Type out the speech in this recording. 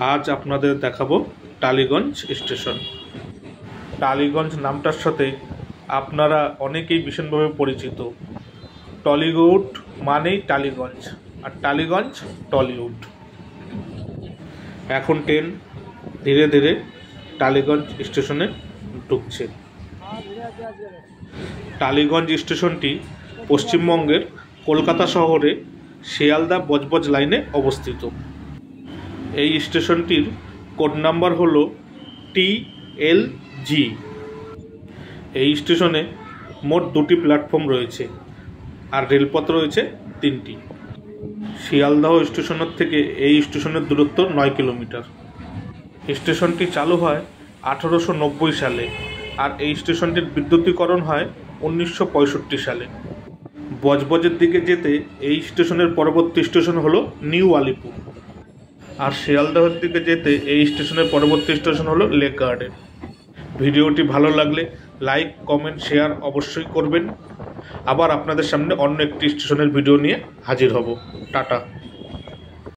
আজ আপনাদের দেখাবো টালিগঞ্জ স্টেশন। টালিগঞ্জ নামটার সাথে আপনারা অনেকেই ভীষণভাবে পরিচিত। টলিউড মানেই টালিগঞ্জ, আর টালিগঞ্জ টলিউড। এখন ট্রেন ধীরে ধীরে টালিগঞ্জ স্টেশনে ঢুকছে। টালিগঞ্জ স্টেশনটি পশ্চিমবঙ্গের কলকাতা শহরে শিয়ালদা বজবজ লাইনে অবস্থিত। এই স্টেশনটির কোড নাম্বার হলো TLG। এই স্টেশনে মোট 2টি প্ল্যাটফর্ম রয়েছে আর রেলপথ রয়েছে 3টি। শিয়ালদহ স্টেশনের থেকে এই স্টেশনের দূরত্ব 9 কিলোমিটার। স্টেশনটি চালু হয় 1890 সালে আর এই স্টেশনটির বিদ্যুতীকরণ হয় 1965 সালে। বজবজের দিকে যেতে এই স্টেশনের পরবর্তী স্টেশন হলো নিউ আলিপুর, আর শিয়ালদহের দিকে যেতে এই স্টেশনের পরবর্তী স্টেশন হলো লেক গার্ডেন। ভিডিওটি ভালো লাগলে লাইক, কমেন্ট, শেয়ার অবশ্যই করবেন। আবার আপনাদের সামনে অন্য একটি স্টেশনের ভিডিও নিয়ে হাজির হব। টাটা।